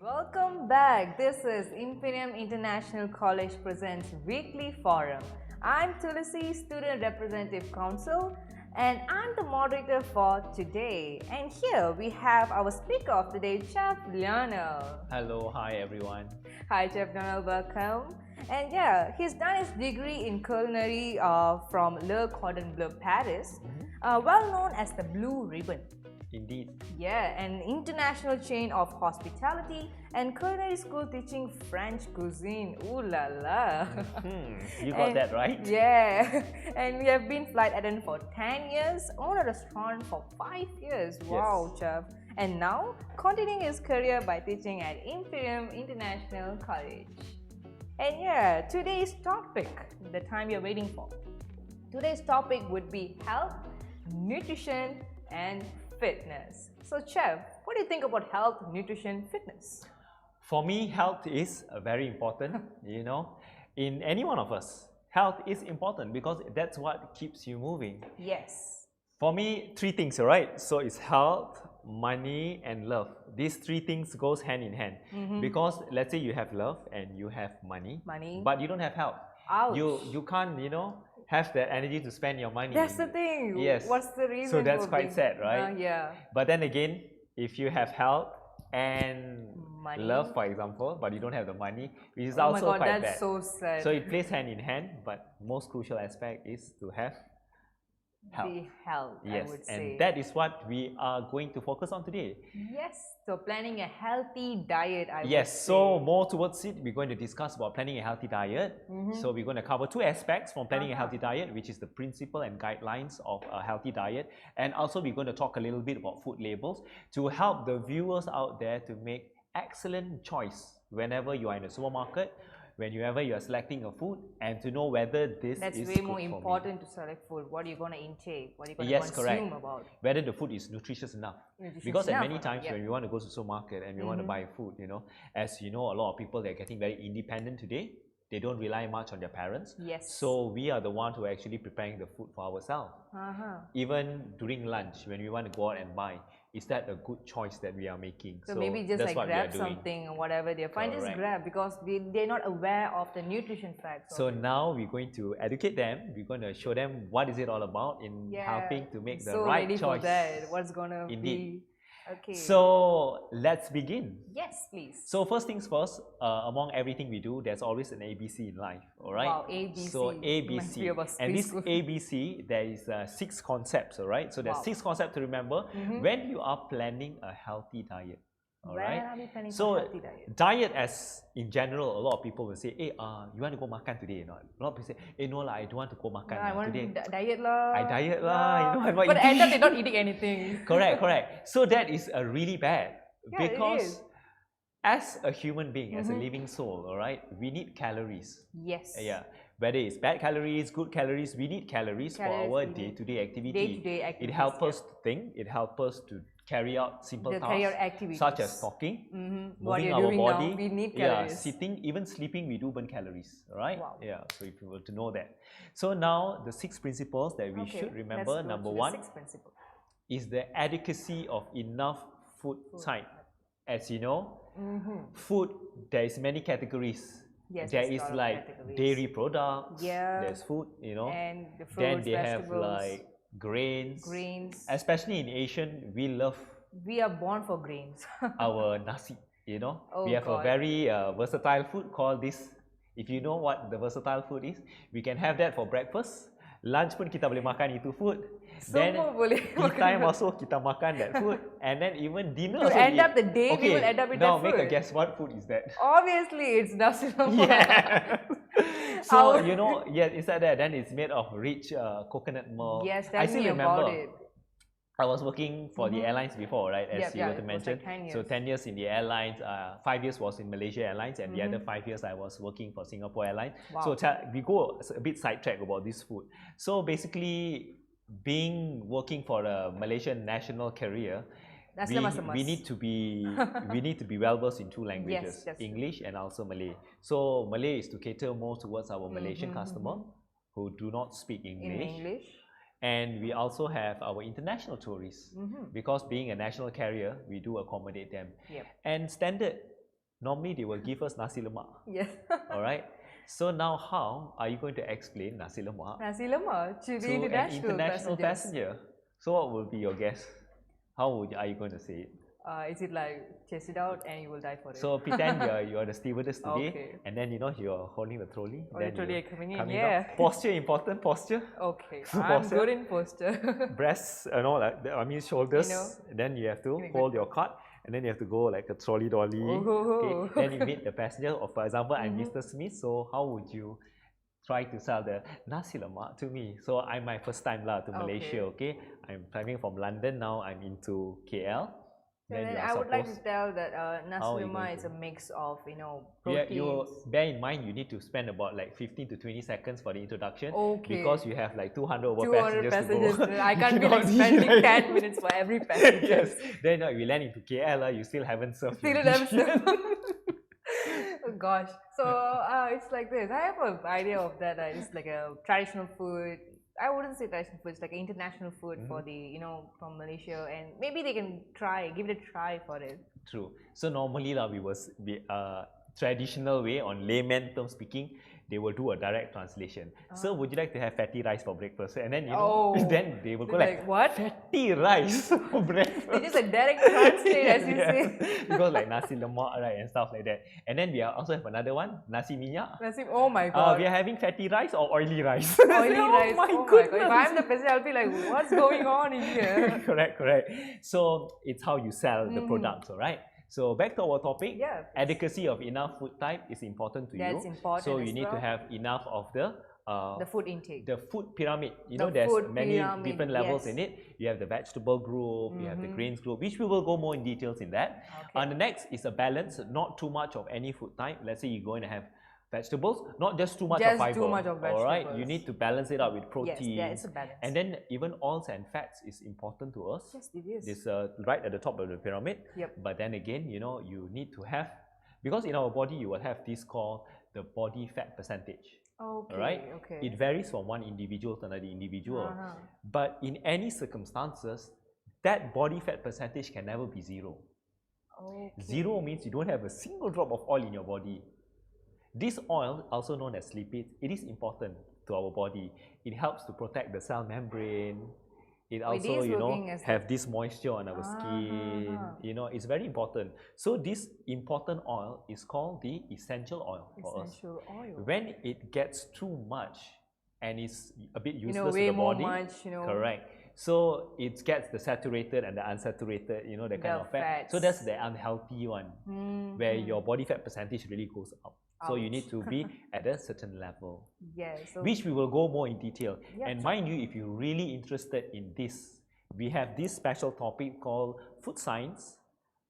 Welcome back. This is Imperium International College Presents Weekly Forum. I'm Tulasi, Student Representative Council, and I'm the moderator for today. And here we have our speaker of today, Chef Lionel. Hello, hi everyone. Hi, Chef Lionel, welcome. And yeah, he's done his degree in culinary from Le Cordon Bleu, Paris, well known as the Blue Ribbon. Indeed. Yeah, an international chain of hospitality and culinary school teaching French cuisine. Ooh la la! You got that right. Yeah, and we have been flight attendant for 10 years, owned a restaurant for 5 years. Wow, chef! And now continuing his career by teaching at Imperium International College. And yeah, today's topic, the time you're waiting for. Today's topic would be health, nutrition, and fitness. So, Chef, what do you think about health, nutrition, fitness? For me, health is very important, in any one of us. Health is important because that's what keeps you moving. Yes. For me, three things, right? So it's health, money, and love. These three things goes hand in hand. Because let's say you have love and you have money, but you don't have health. Ouch. You can't, have the energy to spend your money. That's the thing. Yes. What's the reason? So that's quite sad, right? Yeah. But then again, if you have health and Money. love, for example, but you don't have the money, which is Oh also my God, quite that's bad. so sad. So it plays hand in hand, but most crucial aspect is to have health. The health, Yes, I would say. and that is what we are going to focus on today. Yes, so planning a healthy diet, I would say. Yes, so more towards it, we're going to discuss about planning a healthy diet. So we're going to cover two aspects from planning a healthy diet, which is the principle and guidelines of a healthy diet. And also we're going to talk a little bit about food labels to help the viewers out there to make excellent choice whenever you are in a supermarket, whenever you are selecting a food, and to know whether this That's is way good more for me. important to select food. What are you going to intake? What are you going Yes, to consume correct. about? Whether the food is nutritious enough. Because at many times when we want to go to supermarket and we want to buy food, as you know, a lot of people, they're getting very independent today. They don't rely much on their parents. Yes. So we are the one who are actually preparing the food for ourselves. Even during lunch, when we want to go out and buy, is that a good choice that we are making? So maybe just that's like what we are grab doing. something or whatever they find, just Correct. grab because they're not aware of the nutrition facts. So now we're going to educate them. We're going to show them what is it all about in helping to make the right ready choice. For that. What's gonna Indeed. be? Okay. So let's begin. Yes, please. So first things first, among everything we do, there's always an ABC in life, all right? Wow, ABC. So ABC, and this ABC, there is 6 concepts, all right? So there's 6 concepts to remember when you are planning a healthy diet, all right? When are we planning So for healthy diet? diet as in general, a lot of people will say, hey, you want to go makan today or not? A lot of people say, hey, no lah, I don't want to go makan I want today. diet lah. I diet lah, I'm not But eating. end up they're not eating anything. Correct. So that is a really bad Yeah, because as a human being, as a living soul, all right, we need calories. Yes. Yeah. Whether it's bad calories, good calories, we need calories for our day-to-day activity. Day-to-day activities. It helps us to think. It helps us to carry out simple tasks such as talking, moving our body, we need calories. sitting, even sleeping. We do burn calories, right? Wow. Yeah. So if you were to know that. So now the 6 principles that we should remember. Number 1 is the adequacy of enough food type. As you know, food, there is many categories. Yes, there is like dairy products, there's food, and the fruits, then they vegetables, have like grains. Especially in Asian, we are born for grains. our nasi, Oh, we have God. a very versatile food called this. If you know what the versatile food is, we can have that for breakfast. Lunch pun kita boleh makan itu food. Then tea time also kita makan that food, and then even dinner to also end we up the day, we will end up with now that food. Now make a guess, what food is that? Obviously, it's nasi lemak. Yeah. So it's like that. Then it's made of rich coconut milk. Yes, I tell still me remember. about it. I was working for the airlines before, right? As you were to mention. Like 10 years. So 10 years in the airlines, 5 years was in Malaysia Airlines, and the other 5 years I was working for Singapore Airlines. Wow. So we go a bit sidetrack about this food. So basically, working for a Malaysian national carrier, we need to be well versed in 2 languages, English and also Malay. So Malay is to cater more towards our Malaysian customer who do not speak English. And we also have our international tourists because being a national carrier, we do accommodate them. And standard normally they will give us nasi lemak. Yes. All right. So now, how are you going to explain nasi lemak to the to an international passengers? passenger? So, what will be your guess? Are you going to say it? Is it like chase it out and you will die for it? So pretend you're the stewardess today, Okay. and then you're holding the trolley. Oh, then the trolley coming in, out. yeah. Posture, important posture. Okay, I'm Posture. good in posture. Breasts, shoulders. Then you have to hold your cart, and then you have to go like a trolley dolly. Oh. Okay. Then you meet the passenger. Or for example, I'm Mr. Smith. So how would you try to sell the nasi lemak to me? So I'm my first time to Malaysia. Okay, I'm traveling from London now. I'm into KL. Then I would like to tell that nasi lemak is a mix of proteins. Yeah, bear in mind you need to spend about like 15 to 20 seconds for the introduction. Okay. Because you have like 200 passengers to go. I can't be like spending 10 minutes for every passenger. Yes. Then we land into KL, you still haven't served. Oh gosh. So it's like this. I have an idea of that. It's like a traditional food. I wouldn't say traditional food. It's like international food for the from Malaysia, and maybe they can give it a try for it. True. So normally traditional way, on layman term speaking, they will do a direct translation. So would you like to have fatty rice for breakfast? And then then they will go like what? Fatty rice for breakfast. They just direct translate as you say. Because like nasi lemak, right, and stuff like that. And then we also have another one, nasi minyak. Oh my god. We are having fatty rice or oily rice. Oily rice. Oh my god. If I'm the president, I'll be like, what's going on in here? Correct. So it's how you sell the products, all right? So back to our topic, adequacy of enough food type is important to you. That's important. So you need to have enough of the food intake. The food pyramid. There's many different levels in it. You have the vegetable group, you have the grains group, which we will go more in details in that. And the next is a balance, not too much of any food type. Let's say you're going to have vegetables, not just too much of fiber. Too much of vegetables. All right, you need to balance it out with protein. Yes, it's a balance. And then even oils and fats is important to us. Yes, it is. This right at the top of the pyramid. Yep. But then again, you need to have, because in our body you will have this called the body fat percentage. Okay. All right. Okay. It varies from one individual to another individual. But in any circumstances, that body fat percentage can never be zero. Okay. Zero means you don't have a single drop of oil in your body. This oil, also known as lipids, it is important to our body. It helps to protect the cell membrane. It also, have this moisture on our skin. It's very important. So this important oil is called the essential oil for us. When it gets too much and is a bit useless to the body, correct. So it gets the saturated and the unsaturated, that kind of fat. So that's the unhealthy one, where your body fat percentage really goes up. So you need to be at a certain level, which we will go more in detail. And mind you, if you're really interested in this, we have this special topic called food science.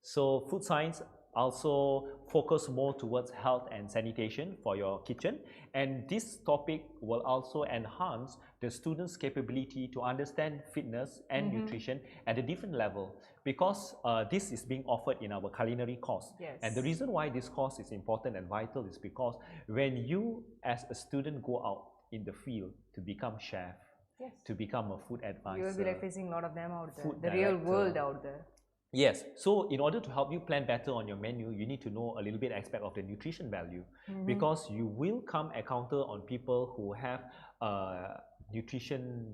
So food science also focus more towards health and sanitation for your kitchen. And this topic will also enhance the students' capability to understand fitness and nutrition at a different level, because this is being offered in our culinary course. And the reason why this course is important and vital is because when you as a student go out in the field to become chef, to become a food advisor, you will be like facing a lot of them out there, the real world out there. Yes, so in order to help you plan better on your menu, you need to know a little bit aspect of the nutrition value, because you will come encounter on people who have nutrition,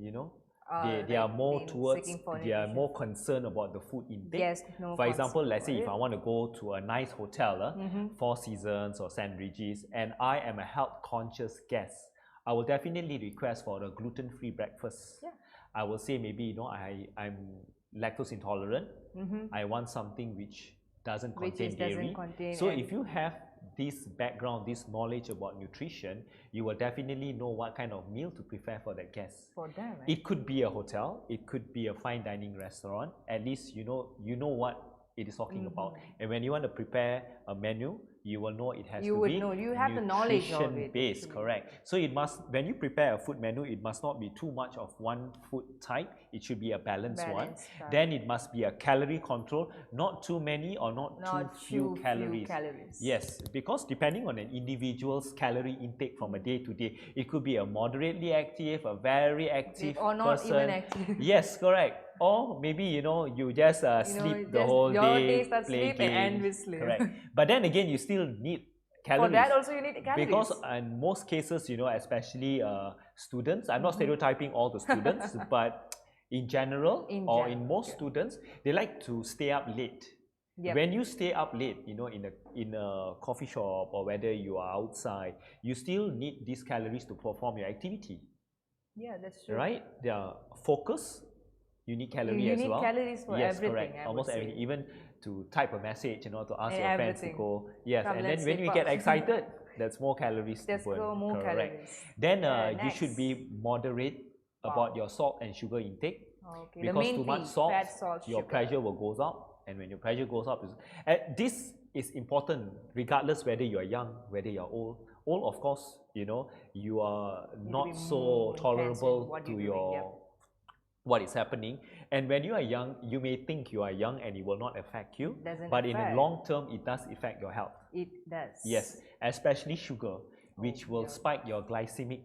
they are more towards, they are more concerned about the food intake. For example, let's say if I want to go to a nice hotel, Four Seasons or St. Regis, and I am a health conscious guest, I will definitely request for a gluten-free breakfast. I will say maybe, I'm lactose intolerant. I want something which doesn't contain dairy. So if you have this background, this knowledge about nutrition, you will definitely know what kind of meal to prepare for that guest. For them, right? It could be a hotel, it could be a fine dining restaurant. At least you know what it is talking about. And when you want to prepare a menu, you will know it has to be you have the knowledge of it, based, correct. So it must, when you prepare a food menu, it must not be too much of one food type. It should be a balanced one. Right. Then it must be a calorie control, not too many or not too few calories. Yes, because depending on an individual's calorie intake from a day to day, it could be a moderately active, a very active or not person. Even active. Yes, correct. Or maybe, you just sleep the whole your day, start play sleep games. and end with sleep. Correct. But then again, you still need calories. For that also you need calories. Because in most cases, especially students, I'm not stereotyping all the students, but in general, in most students, they like to stay up late. Yep. When you stay up late, in a coffee shop or whether you are outside, you still need these calories to perform your activity. Yeah, that's true. Right? They are focus. You need calories you as well. You need calories for yes, everything. Correct. Almost everything. Even to type a message, to ask and your friends to go. Yes, and then when you get excited, that's more calories to burn. More correct. Calories. Then you should be moderate about your salt and sugar intake. Okay. Because too much salt, your sugar. Pressure will goes up. And when your pressure goes up, this is important regardless whether you are young, whether you are old. Old, of course, you are not so tolerable to your what is happening. And when you are young, you may think you are young and it will not affect you. But in the long term, it does affect your health. It does. Yes, especially sugar, which will spike your glycemic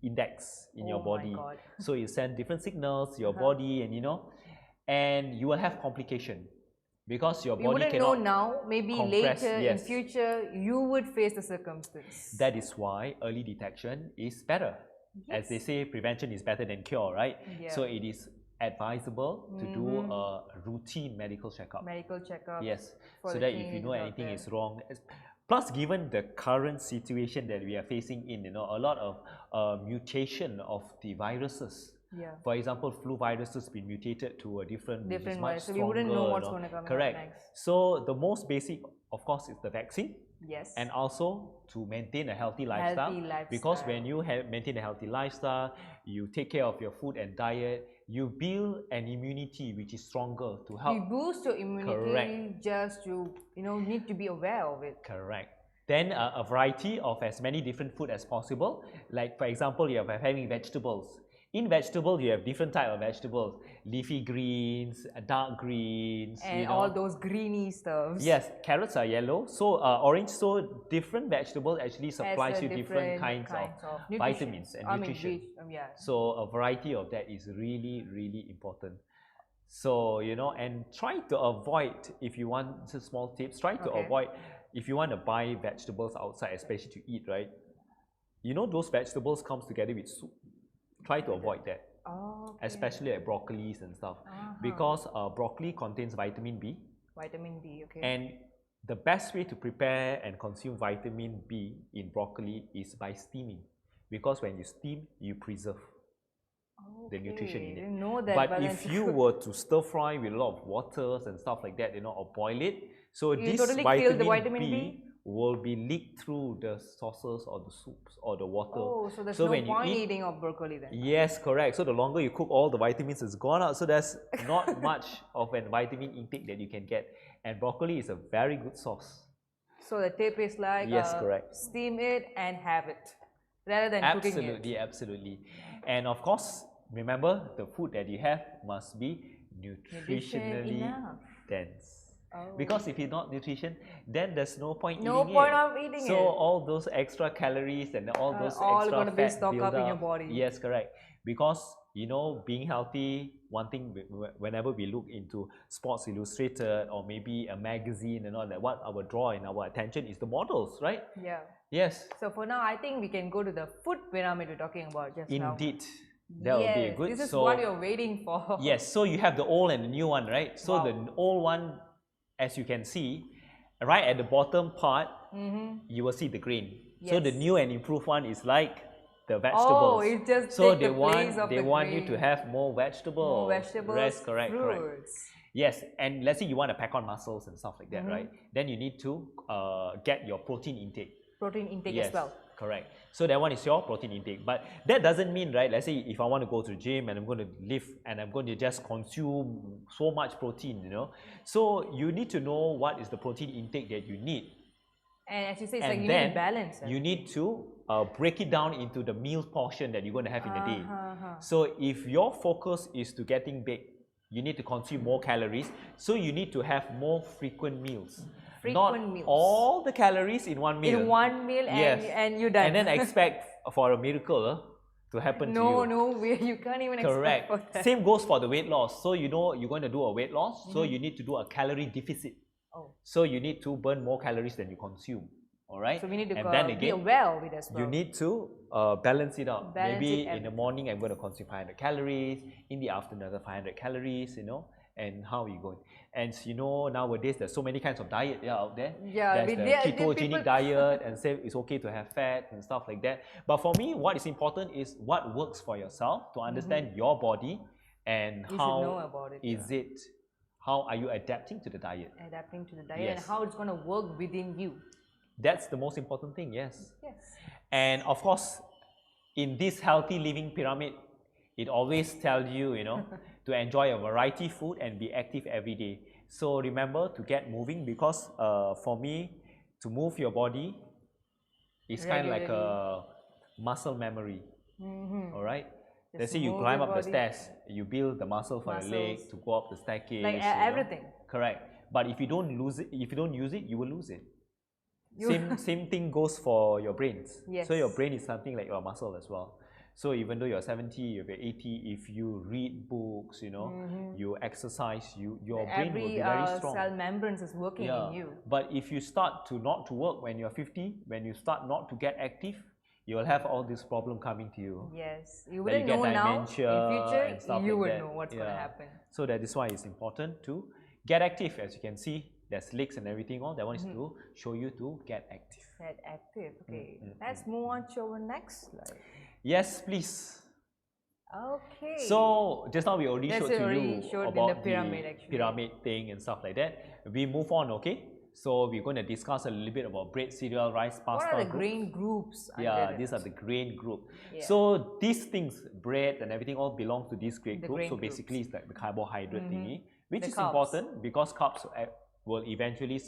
index in your body. So you send different signals to your body, and you will have complication. Because your body cannot know now, maybe later in future, you would face the circumstance. That is why early detection is better. As they say, prevention is better than cure, right? Yeah. So it is advisable to do a routine medical checkup. Yes. So that if you know anything is wrong. Plus, given the current situation that we are facing in, a lot of mutation of the viruses. Yeah. For example, flu virus has been mutated to a different which is much stronger, so we wouldn't know what's going to come Correct. Next. So the most basic, of course, is the vaccine. Yes. And also to maintain a healthy lifestyle. Because when you maintain a healthy lifestyle, you take care of your food and diet, you build an immunity which is stronger to help. You boost your immunity. Correct. Just to need to be aware of it. Correct. Then a variety of as many different food as possible. Like for example, you are having vegetables. In vegetable, you have different type of vegetables, leafy greens, dark greens, and all those greeny stuffs. Yes, carrots are yellow, so orange. So different vegetable actually supplies you different kinds of vitamins and nutrition. So a variety of that is really, really important. So and try to avoid, if you want small tips, try to avoid if you want to buy vegetables outside, especially to eat, right? Those vegetables comes together with soup. Try to avoid that, especially like broccolis and stuff, because broccoli contains vitamin B. Vitamin B, okay. And the best way to prepare and consume vitamin B in broccoli is by steaming, because when you steam, you preserve the nutrition in it. Didn't know that, but if you were to stir fry with a lot of waters and stuff like that, or boil it, so this vitamin B will be leaked through the sauces or the soups or the water. Oh, so there's no point eating of broccoli then? Yes, correct. So the longer you cook, all the vitamins is gone out. So there's not much of a vitamin intake that you can get. And broccoli is a very good sauce. So the tip is like, correct. Steam it and have it, rather than cooking it. Absolutely. And of course, remember, the food that you have must be nutritionally dense. Because if you're not nutrition, then there's no point eating it. No point of eating it. So all those extra calories and all those extra going to be fat stocked up in your body. Yes, correct. Because being healthy, one thing whenever we look into Sports Illustrated or maybe a magazine and all that, what our draw in our attention is the models, right? Yeah. Yes. So for now, I think we can go to the food pyramid we're talking about just now. Indeed. That would be a good. This is what you're waiting for. Yes. So you have the old and the new one, right? So the old one, as you can see, right at the bottom part, you will see the grain. Yes. So the new and improved one is like the vegetables. Oh, it just so they want you to have more vegetables. More vegetables, yes, correct, fruits. Correct. Yes, and let's say you want to pack on muscles and stuff like that, right? Then you need to get your protein intake. Protein intake as well. Correct. So that one is your protein intake. But that doesn't mean, right, let's say if I want to go to the gym and I'm going to lift and I'm going to just consume so much protein, So you need to know what is the protein intake that you need. And as you say, it's like you need balance. You need to break it down into the meal portion that you're going to have in a day. So if your focus is to getting big, you need to consume more calories. So you need to have more frequent meals. Not all the calories in one meal. In one meal and you're done. And then expect for a miracle to happen to you. No, no way. You can't even Correct. expect for that. Same goes for the weight loss. So you know you're going to do a weight loss, so you need to do a calorie deficit. Oh. So you need to burn more calories than you consume. All right. So we need to and then be again, aware of it as well. you need to balance it out. Maybe it in the morning I'm going to consume 500 calories, in the afternoon another 500 calories, you know, and how you going. And you know, nowadays there's so many kinds of diet out there. Yeah, there's the ketogenic diet, and say it's okay to have fat and stuff like that. But for me, what is important is what works for yourself, to understand your body and you how should know about it, is it, how are you adapting to the diet. Adapting to the diet, and how it's going to work within you. That's the most important thing, yes. Yes. And of course, in this healthy living pyramid, it always tells you, you know, to enjoy a variety food and be active every day. So remember to get moving, because for me, to move your body is kind of like a muscle memory. All right? Let's say you climb up the stairs, you build the muscle for your leg to go up the staircase. Like everything. Know? Correct. But if you don't lose it, if you don't use it, you will lose it. Same thing goes for your brains. Yes. So your brain is something like your muscle as well. So even though you're 70, you're 80, if you read books, you know, you exercise, your brain will be very strong. Cell membranes is working in you. But if you start to not to work when you're 50, when you start not to get active, you will have all this problem coming to you. Yes, you wouldn't know now. In future, you will know what's going to happen. So that is why it's important to get active. As you can see, there's legs and everything on. That one is to show you to get active. Get active. Okay. Let's move on to our next slide. Yes, please. Okay. So just now we already showed to you about the pyramid thing and stuff like that. We move on, okay? So we're going to discuss a little bit about bread, cereal, rice, pasta. What are the grain groups? Yeah, these are the grain group. Yeah. So these things, bread and everything, all belong to this grain group. So basically, it's like the carbohydrate thingy, which is important because carbs will eventually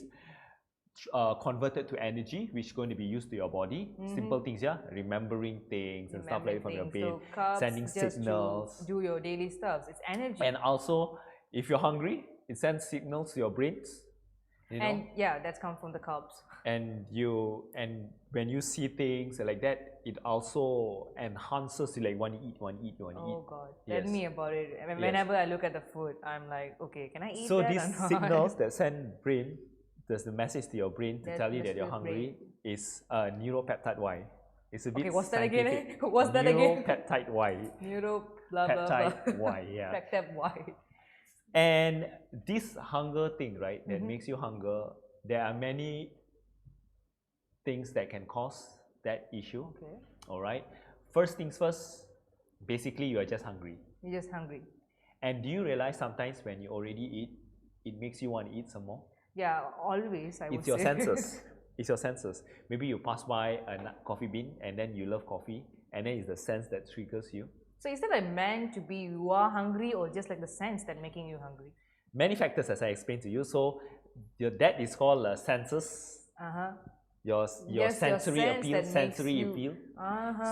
converted to energy, which is going to be used to your body. Simple things, yeah, remembering things and stuff like that from your brain, so sending signals. Do your daily stuff. It's energy. And also, if you're hungry, it sends signals to your brains. You know? And yeah, that's come from the carbs. And when you see things like that, it also enhances you, like want to eat, want to eat, want to eat. Oh God, tell me about it. Whenever I look at the food, I'm like, okay, can I eat so that? So these signals that send brain, there's the message to your brain to tell you that you're hungry is neuropeptide Y. It's a bit what's that scientific. again? What's that again? Neuropeptide Y. Neuropeptide Y, yeah. Peptide Y. And this hunger thing, right, that makes you hunger, there are many things that can cause that issue. Okay. All right. First things first, basically you are just hungry. You're just hungry. And do you realize sometimes when you already eat, it makes you want to eat some more? Yeah, always, I would say. It's your senses. It's your senses. Maybe you pass by a coffee bean and then you love coffee, and then it's the sense that triggers you. So is that like meant to be you are hungry, or just like the sense that making you hungry? Many factors, as I explained to you. So that is called senses. Your sensory appeal.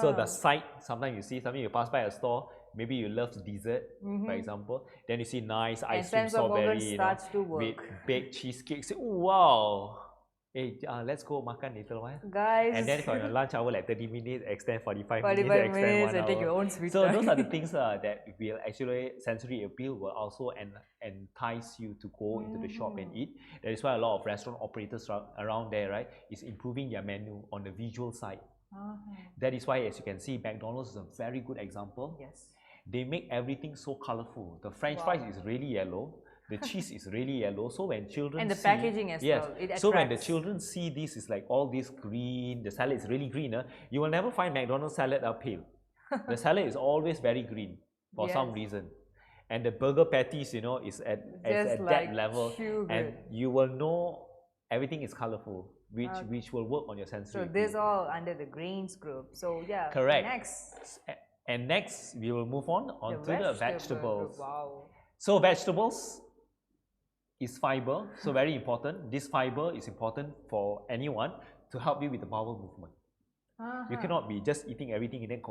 So the sight, sometimes you see something, you pass by a store, maybe you love dessert, for example, then you see nice ice cream, strawberry, you know, with baked cheesecake. Say, oh, wow, hey, let's go makan little while. Guys. And then for your lunch hour, like 30 minutes, extend 45 minutes, extend 1 hour. And take your own sweet so time. Those are the things that will actually, sensory appeal will also entice you to go into the shop and eat. That is why a lot of restaurant operators around there, right, is improving their menu on the visual side. That is why, as you can see, McDonald's is a very good example. Yes. They make everything so colorful. The French fries is really yellow. The cheese is really yellow. So when children and the packaging as well, it attracts. So when the children see this, it's like all this green. The salad is really green. You will never find McDonald's salad pale. The salad is always very green for some reason. And the burger patties, you know, is at like that level. And you will know everything is colorful, which will work on your sensory. So this all under the grains group. So yeah. Correct. Next we will move on to the vegetables. Wow. So vegetables is fiber, so very important. This fiber is important for anyone to help you with the bowel movement. You cannot be just eating everything and then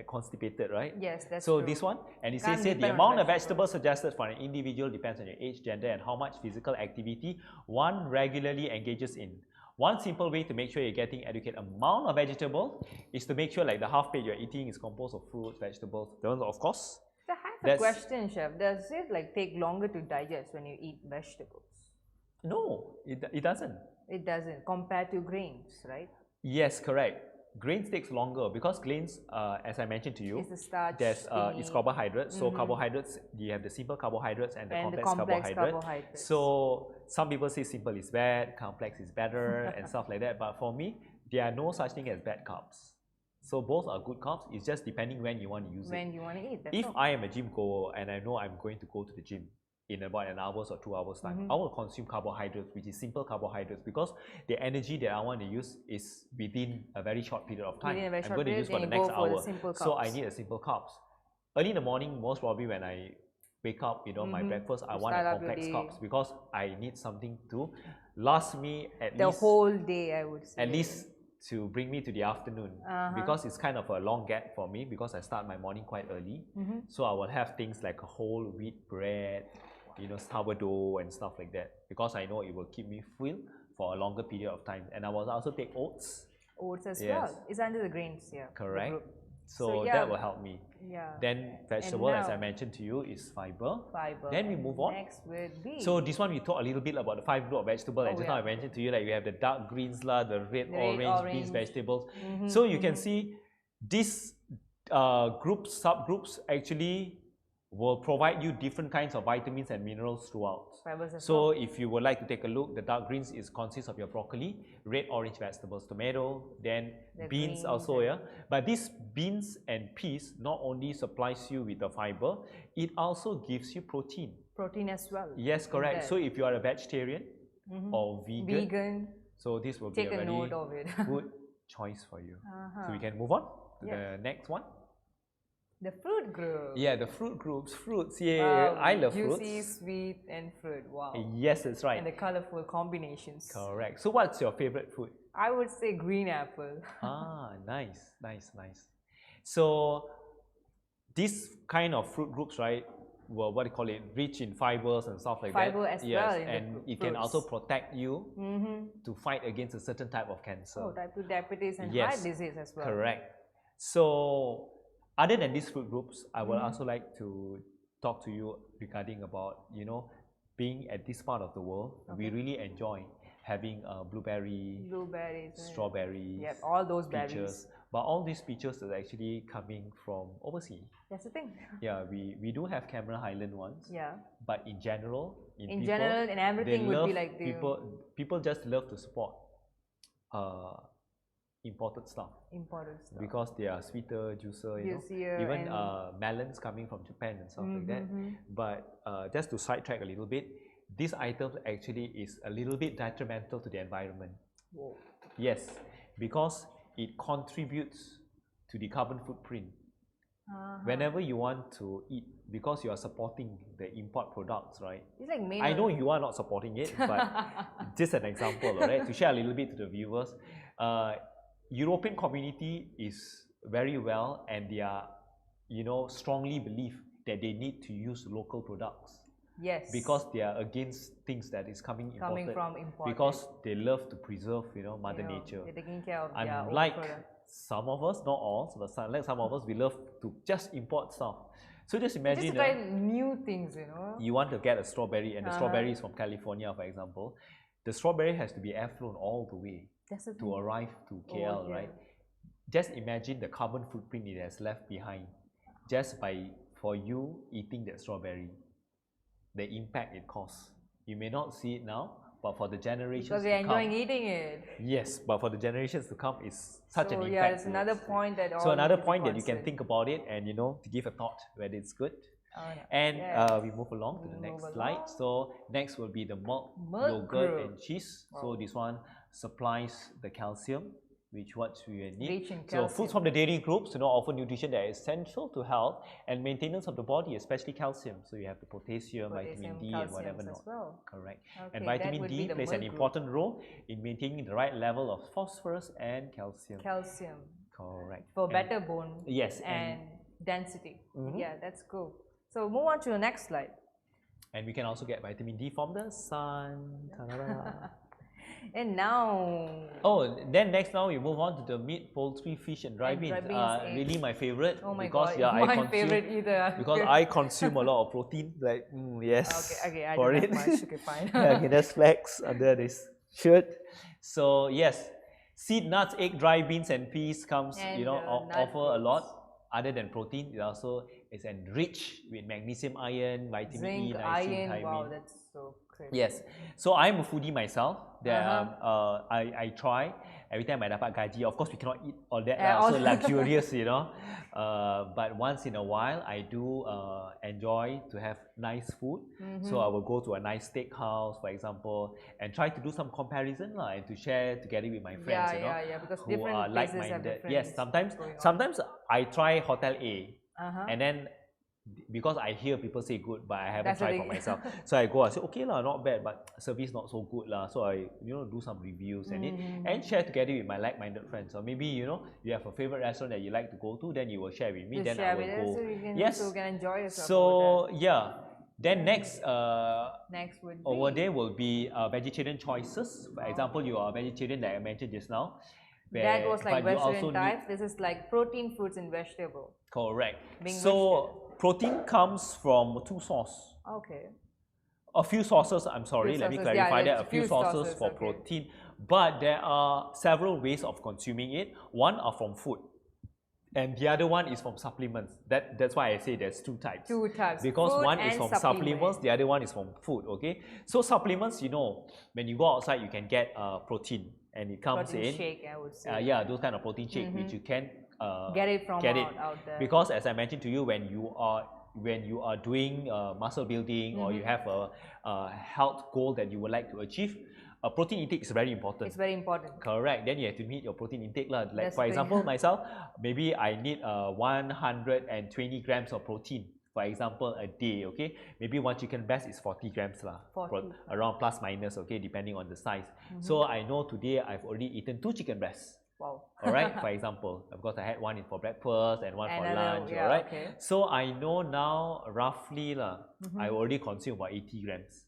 constipated, right? Yes, that's so true. This one, and it says the amount of vegetables suggested for an individual depends on your age, gender, and how much physical activity one regularly engages in. one simple way to make sure you're getting adequate amount of vegetable is to make sure like the half plate you're eating is composed of fruits, vegetables. Those, of course. So I have a question, Chef. Does it like take longer to digest when you eat vegetables? No, it doesn't. It doesn't compared to grains, right? Yes, correct. Grains takes longer because grains, as I mentioned to you, it's the starch, it's carbohydrates. So carbohydrates, you have the simple carbohydrates and the complex carbohydrates. So some people say simple is bad, complex is better, and stuff like that. But for me, there are no such thing as bad carbs. So both are good carbs. It's just depending when you want to use it. When you want to eat. If I am a gym goer and I know I'm going to go to the gym in about an hour or 2 hours time, I will consume carbohydrates, which is simple carbohydrates, because the energy that I want to use is within a very short period of time. I'm going to use for the next hour. So I need a simple carbs. Early in the morning, most probably when I wake up, my breakfast, I want a complex carbs because I need something to last me at least the whole day, I would say. At least to bring me to the afternoon, because it's kind of a long gap for me because I start my morning quite early. So I will have things like a whole wheat bread, sourdough and stuff like that, because I know it will keep me full for a longer period of time. And I will also take oats. Oats as well. It's under the grains, yeah. Correct. So that will help me. Yeah. Then vegetable, as I mentioned to you, is fiber. Then we move on. Next would be. So this one we talk a little bit about the 5 group of vegetable. And just now I mentioned to you like we have the dark greens, the red, orange, beans, vegetables. So you can see these subgroups actually will provide you different kinds of vitamins and minerals throughout. So if you would like to take a look, the dark greens consists of your broccoli, red, orange vegetables, tomato, then the beans also, yeah. But these beans and peas not only supplies you with the fiber, it also gives you protein. Protein as well. Yes, correct. So if you are a vegetarian or vegan, so this will be a very good choice for you. So we can move on to the next one. The fruit group. Yeah, the fruit groups. Fruits, yeah. I love fruits. Juicy, sweet, and fruit. Wow. Yes, that's right. And the colorful combinations. Correct. So what's your favorite fruit? I would say green apple. Nice. So this kind of fruit groups, right, well, what do you call it, rich in fibers and stuff like Fiber that. as well. And it can also protect you to fight against a certain type of cancer. Oh, type 2 diabetes and heart disease as well. Correct. So other than these fruit groups, I would also like to talk to you regarding about, being at this part of the world, we really enjoy having blueberries, strawberries, all those peaches. Berries. But all these peaches are actually coming from overseas. That's the thing. Yeah, we do have Cameron Highland ones. Yeah. But in general, in general, and everything would be like people just love to support imported stuff because they are sweeter, juicier, even melons coming from Japan and stuff like that. But just to sidetrack a little bit, this item actually is a little bit detrimental to the environment. Whoa. Yes, because it contributes to the carbon footprint. Whenever you want to eat, because you are supporting the import products, right? It's like I know you are not supporting it, but just an example, alright, to share a little bit to the viewers. European community is very well, and they are, strongly believe that they need to use local products. Yes. Because they are against things that is coming from imported. Because they love to preserve, Mother Nature. They're taking care of Unlike some of us, not all, but like some of us, we love to just import stuff. So just imagine, just try new things, You want to get a strawberry, and the strawberry is from California, for example. The strawberry has to be air flown all the way to arrive to KL, right? Just imagine the carbon footprint it has left behind just for you eating that strawberry. The impact it costs. You may not see it now, but for the generations because they're enjoying eating it. Yes, but for the generations to come, it's such an impact. Yeah, it's another point that. So another point that you can think about it, and to give a thought whether it's good. And we move along to the next slide. So next will be the milk yogurt, and cheese. So this one supplies the calcium, which what we need. So foods from the dairy groups, offer nutrition that is essential to health and maintenance of the body, especially calcium. So you have the potassium, vitamin D, and whatever not. Correct. And vitamin D plays an important role in maintaining the right level of phosphorus and calcium. Correct. For better bone. Yes. And density. Yeah, that's cool. So move on to the next slide. And we can also get vitamin D from the sun. And now... Oh, then next now we move on to the meat, poultry, fish and dry beans. Really my favorite. Oh my because, god, yeah, my favorite either. Because I consume a lot of protein. Like, yes. Okay, I for don't it. have much. Okay, fine. Yeah, okay, there's flax under this shirt. So yes, seed, nuts, egg, dry beans and peas comes, And, offer a lot. Other than protein, it also is enriched with magnesium, iron, vitamin E, Zinc, niacin, iron, wow, thiamine. that's so crazy. Yes. So I'm a foodie myself. I try every time I dapat gaji. Of course, we cannot eat all that. So luxurious, but once in a while, I do enjoy to have nice food. So I will go to a nice steakhouse, for example, and try to do some comparison and to share together with my friends. Because who are like-minded. Yes. Sometimes I try Hotel A, and then because I hear people say good, but I haven't tried for myself. So I go, I say, okay lah, not bad, but service not so good lah. So I, do some reviews and share together with my like-minded friends. Or maybe, you have a favorite restaurant that you like to go to, then you will share with me, then I will go. So you can, yes. so you can enjoy yourself. So yeah. Then next would be... over there will be vegetarian choices. For example, you are a vegetarian like I mentioned just now. That was like vegetarian types. This is like protein foods and vegetable. Correct. Protein comes from two sources. Okay. A few sources, I'm sorry, let me clarify that. A few sources for protein. But there are several ways of consuming it. One are from food. And the other one is from supplements. That's why I say there's two types. Two types. Because food one is from supplements, the other one is from food, okay? So supplements, when you go outside, you can get protein. And it comes protein in... shake, I would say. Yeah, those kind of protein shake, which you can... get it from out there. Because as I mentioned to you, when you are doing muscle building or you have a health goal that you would like to achieve, protein intake is very important. It's very important. Correct. Then you have to meet your protein intake. Like for example, myself, maybe I need 120 grams of protein, for example, a day, okay? Maybe one chicken breast is 40 grams, around plus minus, okay, depending on the size. So I know today I've already eaten 2 chicken breasts. Wow. Alright, for example, because I had one for breakfast and one for lunch, alright? Okay. So I know now roughly I already consume about 80 grams.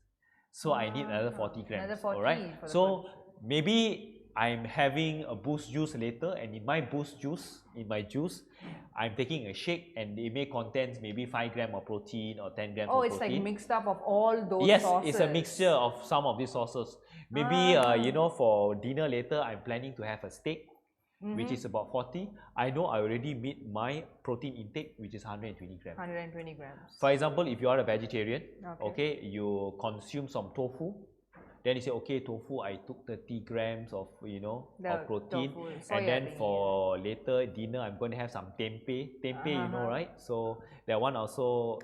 So I need another 40 grams, alright? So maybe I'm having a boost juice later, and in my juice, I'm taking a shake and it may contain maybe 5 grams of protein or 10 grams of protein. Oh, it's like mixed up of all those sources. Yes, it's a mixture of some of these sources. Maybe, for dinner later, I'm planning to have a steak, which is about 40. I know I already meet my protein intake, which is 120 grams. 120 grams. For example, if you are a vegetarian, okay, you consume some tofu. Then you say, okay, tofu, I took 30 grams of, of protein. And then for later dinner, I'm going to have some tempeh. Tempeh, right? So that one also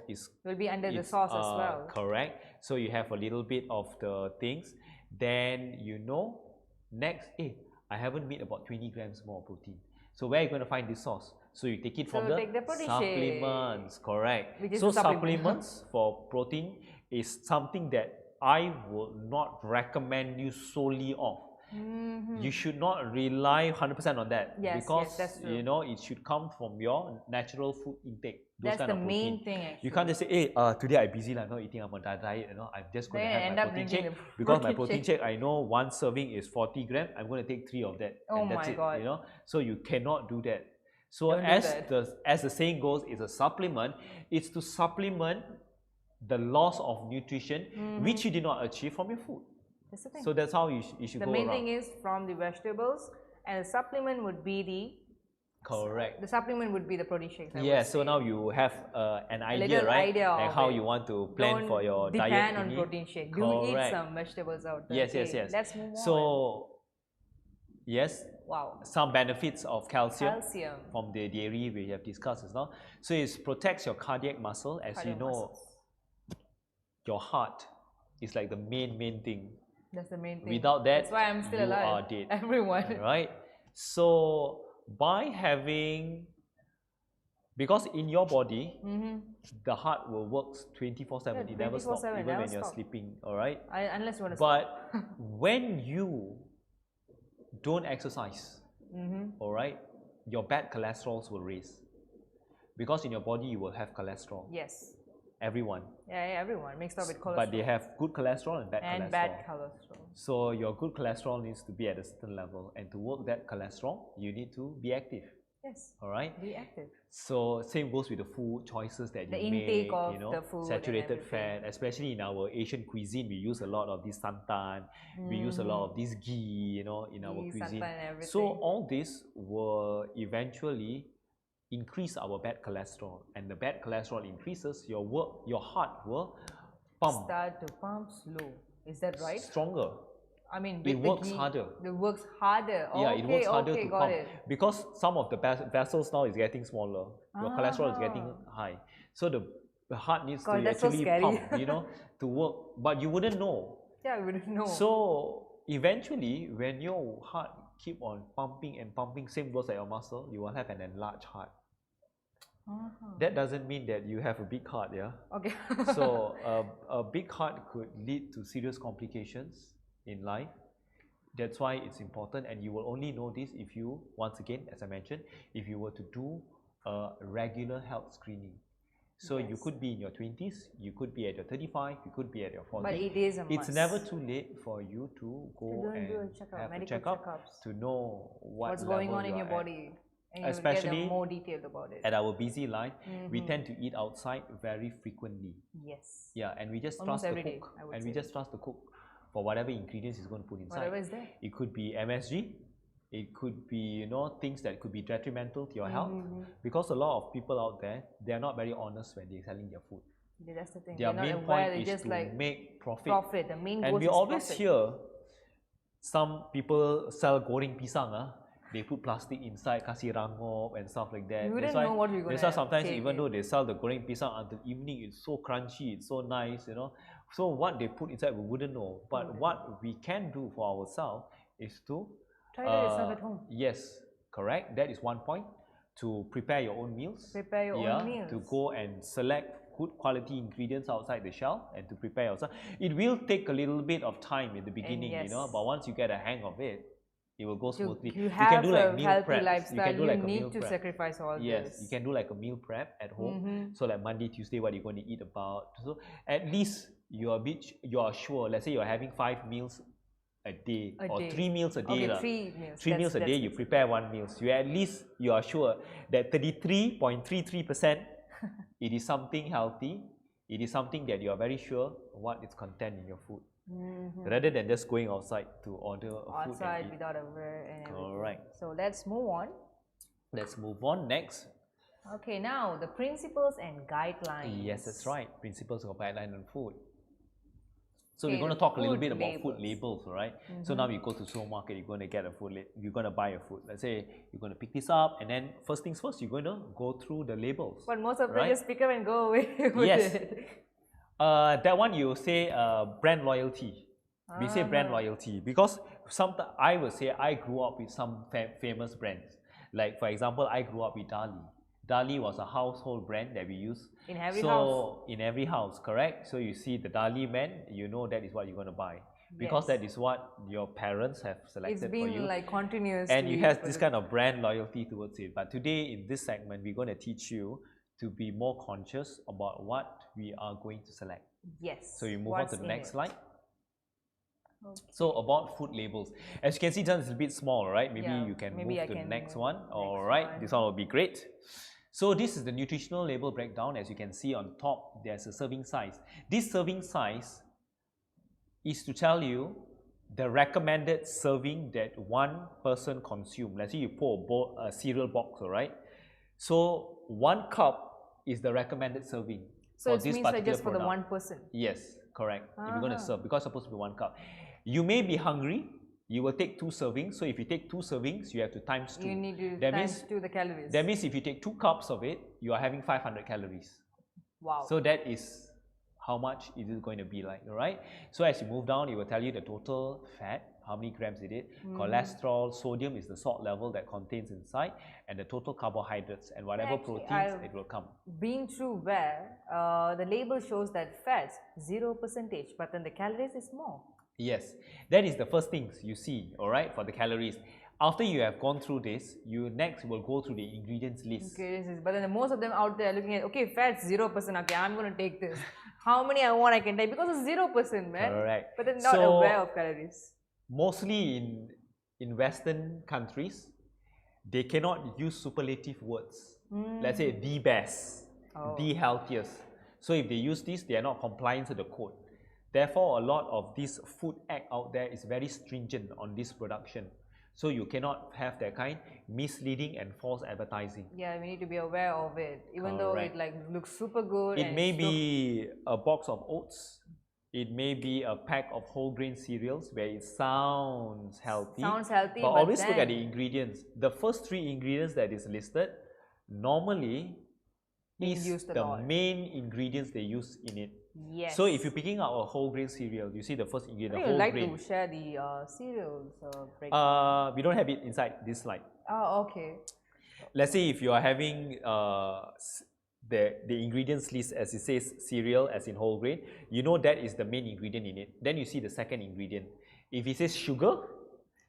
will be under the sauce as well. Correct. So you have a little bit of the things. Then next, I haven't made about 20 grams more protein. So where are you going to find this source? So you take it from the supplements, correct. So supplements for protein is something that I will not recommend you solely off. You should not rely 100% on that, because that's true. It should come from your natural food intake. That's the main thing, actually. You can't just say, hey, today I'm busy, I'm not eating, I'm on a diet, I'm just going to have my protein shake. Because my protein shake, I know one serving is 40 grams, I'm going to take 3 of that. And that's it. So you cannot do that. So as the saying goes, it's a supplement. It's to supplement the loss of nutrition which you did not achieve from your food. That's the thing. So that's how you should go around. The main thing is from the vegetables, and the supplement would be the... Correct. The supplement would be the protein shakes. So now you have an idea, right? Like how you want to plan for your diet. Depend on protein shake. Do eat some vegetables out there. Yes. Let's move on. So, yes. Wow. Some benefits of calcium from the dairy we have discussed as well. So it protects your cardiac muscle. As you know, your heart is like the main thing. That's the main thing. Without that, that's why I'm still alive. You are dead. Everyone. Right? So by because in your body, the heart will work 24/7. It never stops, even when you're sleeping. All right. Unless you want to. But when you don't exercise, all right, your bad cholesterols will raise, because in your body you will have cholesterol. Yes. Everyone. Yeah, everyone mixed up with cholesterol. But they have good cholesterol and bad cholesterol. And bad cholesterol. So your good cholesterol needs to be at a certain level, and to work that cholesterol, you need to be active. Yes. All right. Be active. So same goes with the food choices that the you intake make. Of you know, the food saturated fat, especially in our Asian cuisine, we use a lot of this santan. We use a lot of this ghee. You know, in our cuisine. So all this will eventually increase our bad cholesterol, and the bad cholesterol increases, your heart will start to pump slow. Is that right? Stronger. I mean, it works harder. It works harder. Yeah, it works harder to pump because some of the vessels now is getting smaller. Your cholesterol is getting high, so the heart needs to actually pump. You know, to work, but you wouldn't know. Yeah, we wouldn't know. So eventually, when your heart keep on pumping and pumping, same goes like your muscle, you will have an enlarged heart. That doesn't mean that you have a big heart, yeah? Okay. So a big heart could lead to serious complications in life. That's why it's important, and you will only know this if you, once again, as I mentioned, if you were to do a regular health screening. So you could be in your 20s, you could be at your 35, you could be at your 40s. But it is a must. It's never too late for you to go and have a checkup to know what's going on in your body. And especially get more detailed about it. At our busy life, we tend to eat outside very frequently. Yes. Yeah, and we just trust the cook. And we just trust the cook for whatever ingredients he's going to put inside. Whatever is there. It could be MSG. It could be, you know, things that could be detrimental to your health. Because a lot of people out there, they are not very honest when they're selling their food. Yeah, that's the thing. Their main point is just to make profit. The main goal is profit. And we always hear some people sell goreng pisang. They put plastic inside, kasih rangop and stuff like that. You wouldn't know what you're going to That's why sometimes even though they sell the goreng pisang until evening, it's so crunchy, it's so nice, you know. So what they put inside, we wouldn't know. But what we can do for ourselves is to try that yourself at home. Yes, correct. That is one point. To prepare your own meals. Prepare your own meals. To go and select good quality ingredients outside the shelf and to prepare yourself. It will take a little bit of time in the beginning, you know, but once you get a hang of it, it will go smoothly. You can do like meal prep. You can do like a meal prep. Sacrifice all this. Yes, you can do like a meal prep at home. So like Monday, Tuesday, what you're going to eat about. So at least you are sure. Let's say you're having 5 meals a day or 3 meals a day. Okay, 3 meals. 3 meals a day. You prepare 1 meal. So at least you are sure that 33.33% it is something healthy. It is something that you are very sure what is content in your food. Rather than just going outside to order a food outside without a word and everything. All right. So let's move on. Let's move on next. Okay, now the principles and guidelines. Yes, that's right. Principles of guideline on food. So we're going to talk a little bit about food labels, all right? So now you go to supermarket, you're going to get a food. You're going to buy a food. Let's say you're going to pick this up, and then first things first, you're going to go through the labels. But most of them just pick up and go away with it. That one you say brand loyalty. We say brand loyalty because sometimes I would say I grew up with some famous brands. Like for example, I grew up with Dali. Dali was a household brand that we use. In every house. In every house, correct? So you see the Dali man, you know that is what you're going to buy. Because that is what your parents have selected for you. It's been like continuous. And you have this kind of brand loyalty towards it. But today in this segment, we're going to teach you to be more conscious about what we are going to select. Yes. So you move on to the next slide. Okay. So about food labels. As you can see, this is a bit small, right? Maybe you can move to the next one. All right, this one will be great. So this is the nutritional label breakdown. As you can see on top, there's a serving size. This serving size is to tell you the recommended serving that one person consume. Let's say you pour a cereal box, all right? So 1 cup is the recommended serving. So it means like just for the one person? Yes, correct. If you're going to serve, because it's supposed to be 1 cup. You may be hungry, you will take 2 servings. So if you take 2 servings, you have to times 2. You need to times 2 the calories. That means if you take 2 cups of it, you are having 500 calories. Wow. So that is how much it is going to be like, all right? So as you move down, it will tell you the total fat, how many grams it is, cholesterol, sodium is the salt level that contains inside, and the total carbohydrates and whatever proteins it will come. Being through where the label shows that fats 0%, but then the calories is more. Yes, that is the first things you see, all right, for the calories. After you have gone through this, you next will go through the ingredients list. But then most of them out there looking at, okay, fats 0%, okay, I'm going to take this. how many I want I can take because it's 0%, man. Correct. But they're not aware of calories. Mostly in Western countries, they cannot use superlative words. Let's say the best, the healthiest. So if they use this, they are not compliant to the code. Therefore, a lot of this food act out there is very stringent on this production. So you cannot have that kind misleading and false advertising. Yeah, we need to be aware of it. Even though it like looks super good. It may be a box of oats. It may be a pack of whole grain cereals where it sounds healthy. But always look at the ingredients. The first 3 ingredients that is listed normally is the main ingredients they use in it. Yes. So if you're picking out a whole grain cereal, you see the first ingredient, the whole grain. Would you like to share the cereals? We don't have it inside this slide. Oh, okay. Let's say if you are having the ingredients list as it says cereal as in whole grain, you know that is the main ingredient in it. Then you see the second ingredient. If it says sugar,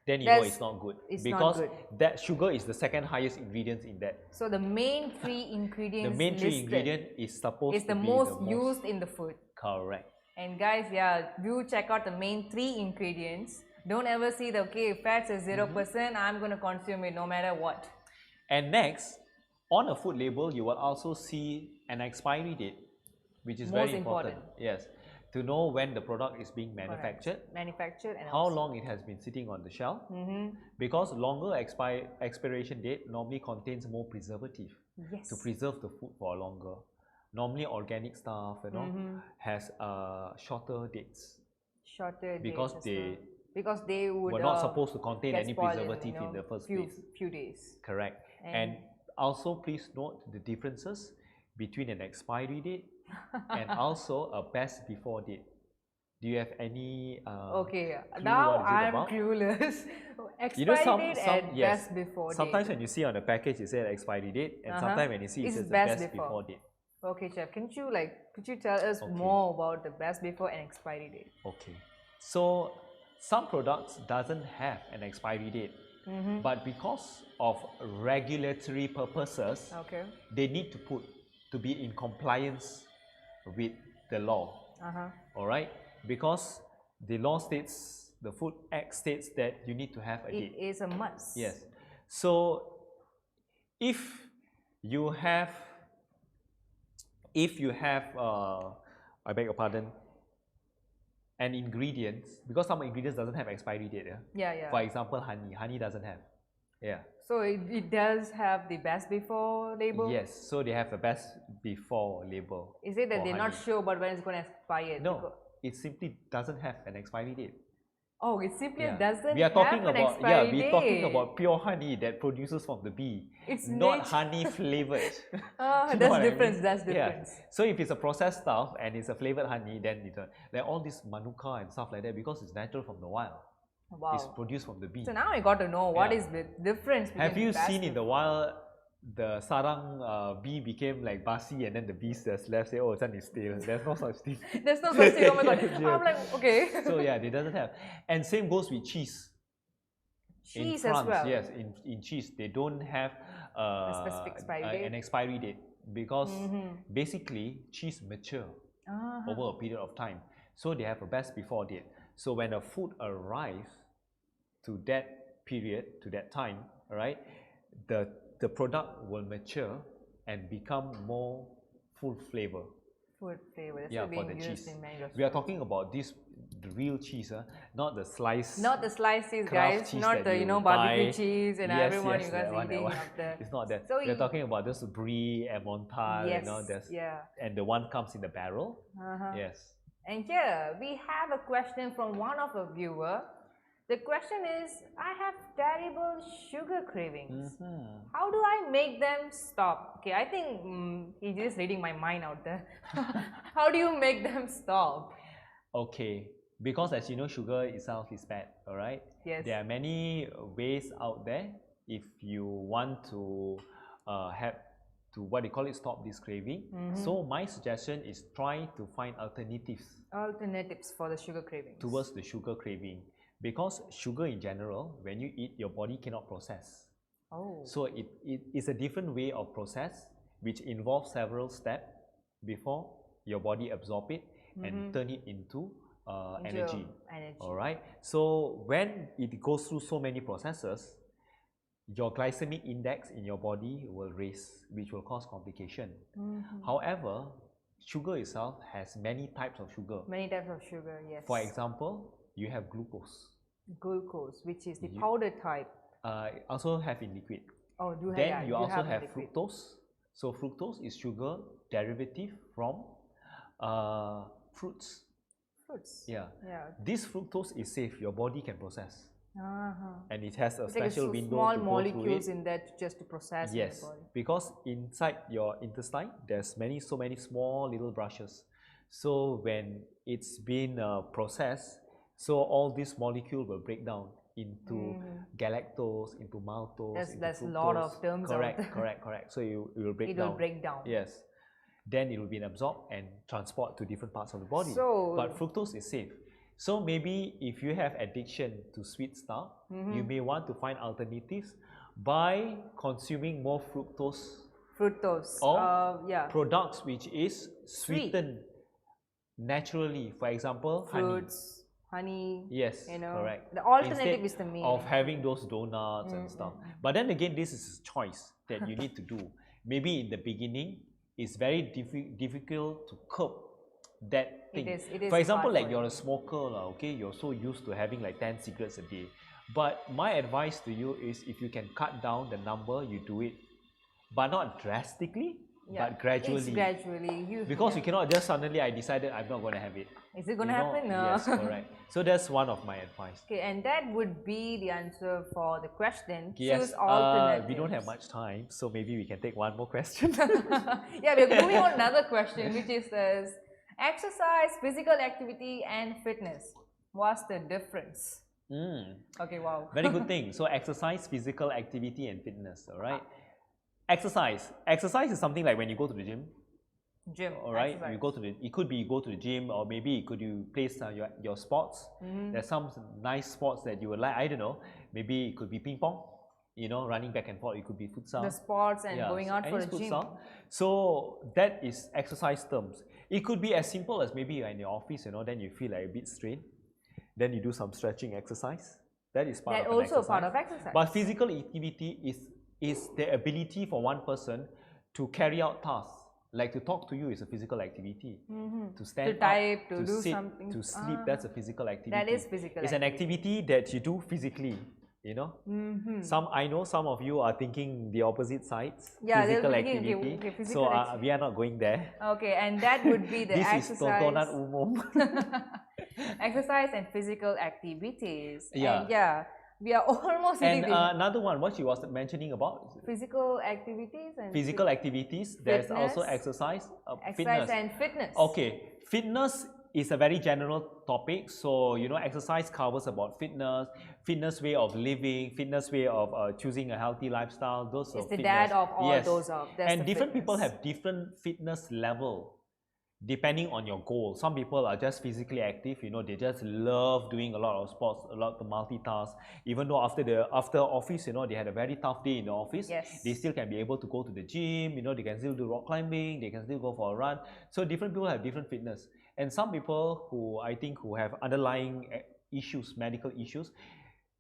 then you know it's not good. Because that sugar is the second highest ingredient in that. So the main 3 ingredients is supposed to be the most used in the food. Correct. And guys, yeah, do check out the main 3 ingredients. Don't ever see the, okay, fats is 0%, I'm going to consume it no matter what. And next, on a food label, you will also see an expiry date, which is very important. Yes, to know when the product is being manufactured, and how long it has been sitting on the shelf. Because longer expiration date normally contains more preservative to preserve the food for longer. Normally, organic stuff, has shorter dates. Because they were not supposed to contain any preservative in the first few days. Correct. And also, please note the differences between an expiry date and also a best before date. Do you have any okay, now I'm clueless. Expiry date and best before date. Sometimes when you see on the package, it says expiry date, and sometimes when you see it says the best before date. Okay, Chef, could you tell us more about the best before and expiry date? Okay, so some products doesn't have an expiry date, but because of regulatory purposes, they need to be in compliance with the law. All right, because the law states, the Food Act states that you need to have a date. It is a must. Yes. So if you have, I beg your pardon, an ingredient, because some ingredients doesn't have expiry date. For example, honey doesn't have. So it does have the best before label? Yes, so they have the best before label. Is it that they're not sure about when it's going to expire? No, it simply doesn't have an expiry date. Oh, it simply doesn't have an expiry date. We're talking about pure honey that produces from the bee. It's not honey flavored. That's difference. That's difference. So if it's a processed stuff and it's a flavored honey, then it's like all this manuka and stuff like that, because it's natural from the wild. Wow. It's produced from the bee. So now I got to know what is the difference between. Have you seen in the wild the sarang bee became like basi and then the bees just left say, oh, it's stale. There's no such thing. There's no such thing. Oh my god. I'm like, okay. So yeah, they doesn't have. And same goes with cheese. Cheese in France, as well. Yes, in cheese they don't have a specific expiry date. An expiry date, because basically cheese mature over a period of time. So they have a best before date. So when a food arrives to that period, to that time, right, the product will mature and become more full flavor. Food flavor. That's for the cheese. We are talking about the real cheese, not the sliced. Not the sliced cheese, guys. Not the barbecue cheese and everyone you guys eating up there. It's not that. So we're talking about this brie, Emmental, and the one comes in the barrel. Yes. And here we have a question from one of a viewer. The question is, I have terrible sugar cravings. How do I make them stop? Okay, I think he's just reading my mind out there. How do you make them stop? Okay, because as you know, sugar itself is bad, alright? Yes. There are many ways out there if you want to what they call it, stop this craving. So my suggestion is try to find alternatives. Alternatives for the sugar cravings. Towards the sugar craving. Because sugar in general, when you eat, your body cannot process. So it is a different way of process, which involves several steps before your body absorb it and turn it into energy. Energy. All right. So when it goes through so many processes, your glycemic index in your body will raise, which will cause complication. However, sugar itself has many types of sugar. Many types of sugar, yes. For example, you have glucose. Glucose, which is the powder type. Also have in liquid. Oh, do then have, you also have fructose. So fructose is sugar derivative from fruits. Fruits. Yeah. This fructose is safe. Your body can process. And it has a it's special like window small to molecules go in that just to process in the body. Because inside your intestine, there's so many small little brushes. So when it's been processed, so all these molecules will break down into galactose, into maltose, that's a lot of terms. Correct. So it will break down. It will break down. Yes. Then it will be absorbed and transported to different parts of the body. So, but fructose is safe. So maybe if you have addiction to sweet stuff, you may want to find alternatives by consuming more fructose. Or products which is sweetened naturally. For example, fruits, honey. Yes, correct. The alternative is the main. Of having those donuts and stuff. But then again, this is a choice that you need to do. Maybe in the beginning, it's very difficult to curb that thing. It is for example, like you're a smoker, okay, you're so used to having like 10 cigarettes a day. But my advice to you is if you can cut down the number, you do it. But not drastically, but gradually. It's gradually. Because you cannot just suddenly, I decided I'm not going to have it. Is it going to happen? No. Yes, correct. So that's one of my advice. Okay, and that would be the answer for the question. Yes, choose alternatives. We don't have much time, so maybe we can take one more question. Yeah, we're moving on to another question, which is this: exercise, physical activity, and fitness. What's the difference? Okay, wow. Very good thing. So exercise, physical activity, and fitness. All right. Exercise is something like when you go to the gym. All right. Exercise. You go to it could be you go to the gym, or maybe you play your sports. There's some nice sports that you would like. I don't know. Maybe it could be ping pong. Running back and forth. It could be futsal. The sports and going out for a gym. So that is exercise terms. It could be as simple as maybe you're in the office, then you feel like a bit strained. Then you do some stretching exercise. That is part of an exercise. Part of exercise. But physical activity is the ability for one person to carry out tasks. Like to talk to you is a physical activity. To stand to type, up, to do sit, something. to sleep, that's a physical activity. That is physical It's an activity that you do physically. I know some of you are thinking the opposite sides. Yeah, physical thinking, activity. Physical activity. We are not going there. Okay, and that would be the this exercise. This is tontonan umum. Exercise and physical activities. Yeah. And we are almost and another one, what she was mentioning about? Physical activities and physical activities. There's fitness, also exercise, exercise and fitness. Okay, fitness is a very general topic. So exercise covers about fitness way of living, fitness way of choosing a healthy lifestyle. Those it's are the fitness. dad of all those. And different people have different fitness level. Depending on your goal. Some people are just physically active, they just love doing a lot of sports, a lot of multitask. Even though after office, they had a very tough day in the office, they still can be able to go to the gym, they can still do rock climbing, they can still go for a run. So different people have different fitness. And some people who have underlying issues, medical issues,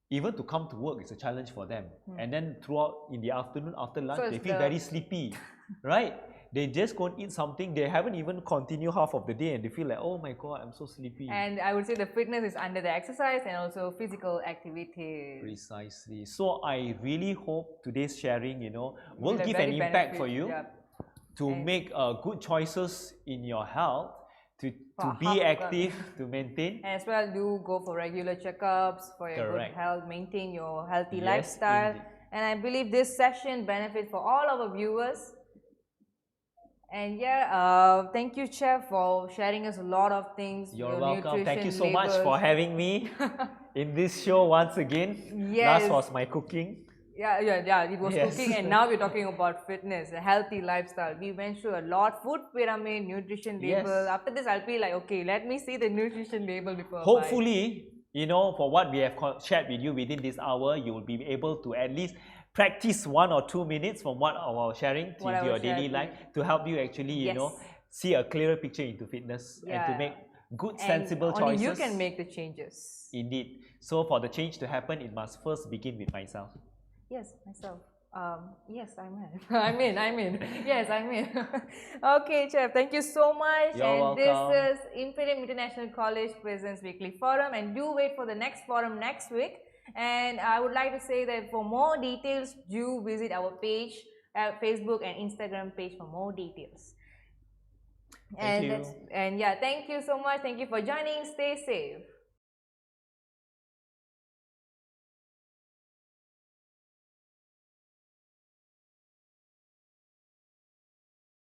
even to come to work is a challenge for them. And then throughout in the afternoon after lunch, they feel very sleepy, right? They just go and eat something. They haven't even continued half of the day and they feel like, oh my God, I'm so sleepy. And I would say the fitness is under the exercise and also physical activity. Precisely. So I really hope today's sharing, will give an impact for you to make good choices in your health, to be active, to maintain. And as well, do go for regular checkups for your good health, maintain your healthy lifestyle. Indeed. And I believe this session benefits for all our viewers. And thank you, Chef, for sharing us a lot of things. You're welcome. Thank you so much for having me in this show once again. Yes. Last was my cooking. Yeah, it was cooking, and now we're talking about fitness, a healthy lifestyle. We went through a lot: food pyramid, nutrition label. After this, I'll be like, okay, let me see the nutrition label before. Hopefully, for what we have shared with you within this hour, you will be able to at least practice 1 or 2 minutes from what our sharing to your daily life to help you actually, see a clearer picture into fitness and to make good, sensible choices. Only you can make the changes. Indeed. So for the change to happen, it must first begin with myself. Yes, myself. Yes, I'm in. I'm in. Yes, I'm in. Okay, Chef. Thank you so much. You're welcome. This is Imperium International College Presents Weekly Forum, and do wait for the next forum next week. And I would like to say that for more details, do visit our page, Facebook and Instagram page for more details. Thank you. And yeah, thank you so much. Thank you for joining. Stay safe.